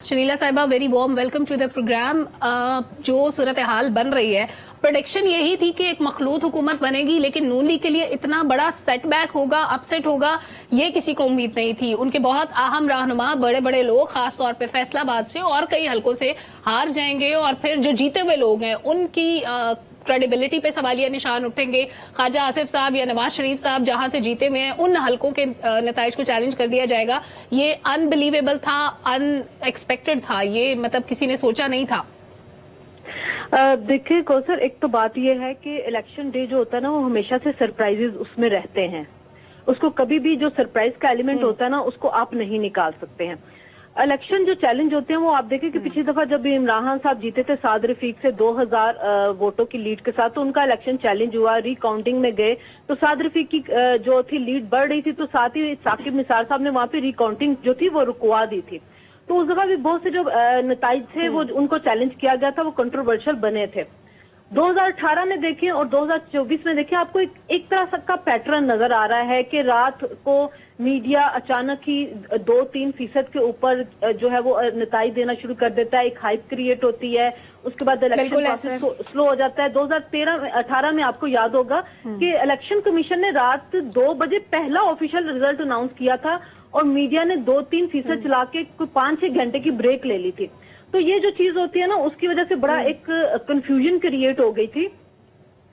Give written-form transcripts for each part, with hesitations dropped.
शनीला साहिबा, very warm welcome to the programme. जो सूरत हाल बन रही है, प्रोडिक्शन यही थी कि एक मखलूत हुकूमत बनेगी, लेकिन नून लीग के लिए इतना बड़ा सेटबैक होगा, अपसेट होगा, ये किसी को उम्मीद नहीं थी। उनके बहुत अहम रहनुमा बड़े बड़े लोग खास तौर पे फैसलाबाद से और कई हलकों से हार जाएंगे और फिर जो जीते हुए लोग हैं उनकी क्रेडिबिलिटी पे सवालिया निशान उठेंगे। ख्वाजा आसिफ साहब या नवाज शरीफ साहब जहां से जीते हुए हैं उन हलकों के नताइज को चैलेंज कर दिया जाएगा। ये अनबिलीवेबल था, अनएक्सपेक्टेड था, ये मतलब किसी ने सोचा नहीं था। देखिए कौसर, एक तो बात यह है कि इलेक्शन डे जो होता है ना, वो हमेशा से सरप्राइजेस उसमें रहते हैं। उसको कभी भी जो सरप्राइज का एलिमेंट होता है ना, उसको आप नहीं निकाल सकते हैं। इलेक्शन जो चैलेंज होते हैं वो आप देखें कि पिछली दफा जब इमरान खान साहब जीते थे साद रफीक से 2000 वोटों की लीड के साथ, तो उनका इलेक्शन चैलेंज हुआ, रिकाउंटिंग में गए तो साद रफीक की जो थी लीड बढ़ रही थी, तो साथ ही साकिब निसार साहब ने वहां पे रिकाउंटिंग जो थी वो रुकवा दी थी। तो उस दफा भी बहुत से जो नताइज थे वो उनको चैलेंज किया गया था, वो कंट्रोवर्शियल बने थे। 2018 में देखें और 2024 में देखें, आपको एक तरह का पैटर्न नजर आ रहा है कि रात को मीडिया अचानक ही 2-3% के ऊपर जो है वो नताइज देना शुरू कर देता है, एक हाइप क्रिएट होती है, उसके बाद इलेक्शन प्रोसेस स्लो हो जाता है। 2018 में आपको याद होगा कि इलेक्शन कमीशन ने रात 2 बजे पहला ऑफिशियल रिजल्ट अनाउंस किया था और मीडिया ने 2-3% चला के 5-6 घंटे की ब्रेक ले ली थी। तो ये जो चीज होती है ना, उसकी वजह से बड़ा एक कंफ्यूजन क्रिएट हो गई थी।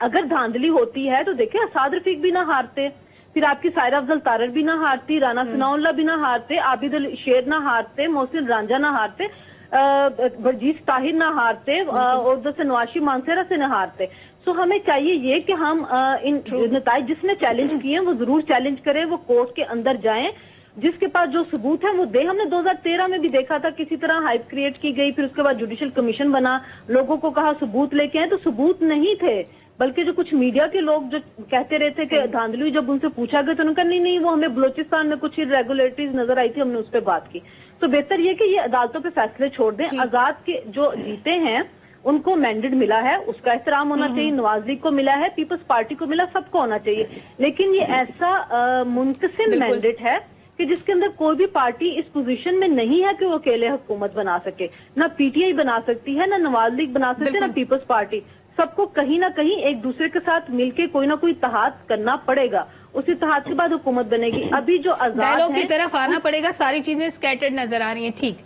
अगर धांधली होती है तो देखिए, साद रफीक भी ना हारते, फिर आपकी सायरा अफजल तारर भी ना हारती, राना सनाउल्लाह भी ना हारते, आबिद अल शेर ना हारते, मोहसिन रांझा ना हारते, बरजीत ताहिर ना हारते और उधर से नवाशी मानसेरा से ना हारते। तो हमें चाहिए ये कि हम इन नताइज जिसने चैलेंज किए वो जरूर चैलेंज करें, वो कोर्ट के अंदर जाएं, जिसके पास जो सबूत है वो दे। हमने 2013 में भी देखा था, किसी तरह हाइप क्रिएट की गई, फिर उसके बाद जुडिशियल कमीशन बना, लोगों को कहा सबूत लेके आए, तो सबूत नहीं थे, बल्कि जो कुछ मीडिया के लोग जो कहते रहे थे कि धांधली, जब उनसे पूछा गया तो उन्होंने कहा नहीं वो हमें बलोचिस्तान में कुछ इरेगुलरिटीज नजर आई थी, हमने उस पर बात की। तो बेहतर ये कि ये अदालतों पे फैसले छोड़ दें। आजाद के जो जीते हैं उनको मैंडेट मिला है, उसका एहतराम होना चाहिए, नवाज लीग को मिला है, पीपल्स पार्टी को मिला, सबको होना चाहिए। लेकिन ये ऐसा मुनकसिम मैंडेट है कि जिसके अंदर कोई भी पार्टी इस पोजीशन में नहीं है कि वो अकेले हुकूमत बना सके। ना पीटीआई बना सकती है, ना नवाज लीग बना सकती है, ना पीपल्स पार्टी। सबको कहीं ना कहीं एक दूसरे के साथ मिलके कोई ना कोई इत्तेहाद करना पड़ेगा, उस इत्तेहाद के बाद हुकूमत बनेगी। अभी जो आजाद की तरफ आना पड़ेगा, सारी चीजें स्कैटर्ड नजर आ रही हैं। ठीक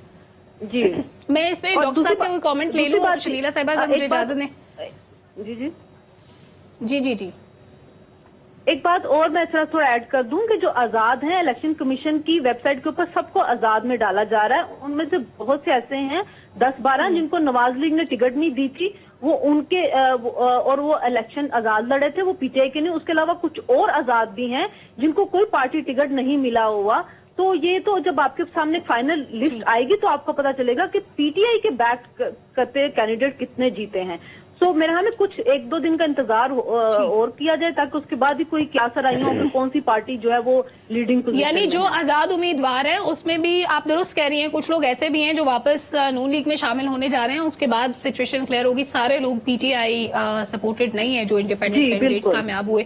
जी, मैं इस पे डॉक्टर साहब का कोई कमेंट ले लूं, शनीला साहिबा अगर मुझे इजाजत दें। जी जी जी जी जी एक बात और मैं थोड़ा ऐड कर दूं कि जो आजाद हैं, इलेक्शन कमीशन की वेबसाइट के ऊपर सबको आजाद में डाला जा रहा है। उनमें से बहुत से ऐसे हैं 10-12 जिनको नवाज लीग ने टिकट नहीं दी थी, वो उनके और वो इलेक्शन आजाद लड़े थे, वो पीटीआई के नहीं। उसके अलावा कुछ और आजाद भी हैं जिनको कोई पार्टी टिकट नहीं मिला हुआ। तो ये तो जब आपके सामने फाइनल लिस्ट आएगी तो आपको पता चलेगा कि पीटीआई के बैक करते कैंडिडेट कितने जीते हैं। तो मेरे ख्याल में कुछ 1-2 दिन का इंतजार और किया जाए, ताकि उसके बाद ही कोई क्या सराही हो कि कौन सी पार्टी जो है वो लीडिंग पोजीशन। यानी जो आजाद उम्मीदवार हैं उसमें भी आप दुरुस्त कह रही हैं, कुछ लोग ऐसे भी हैं जो वापस नून लीग में शामिल होने जा रहे हैं, उसके बाद सिचुएशन क्लियर होगी। सारे लोग पीटीआई सपोर्टेड नहीं है जो इंडिपेंडेंट कैंडिडेट्स कामयाब हुए।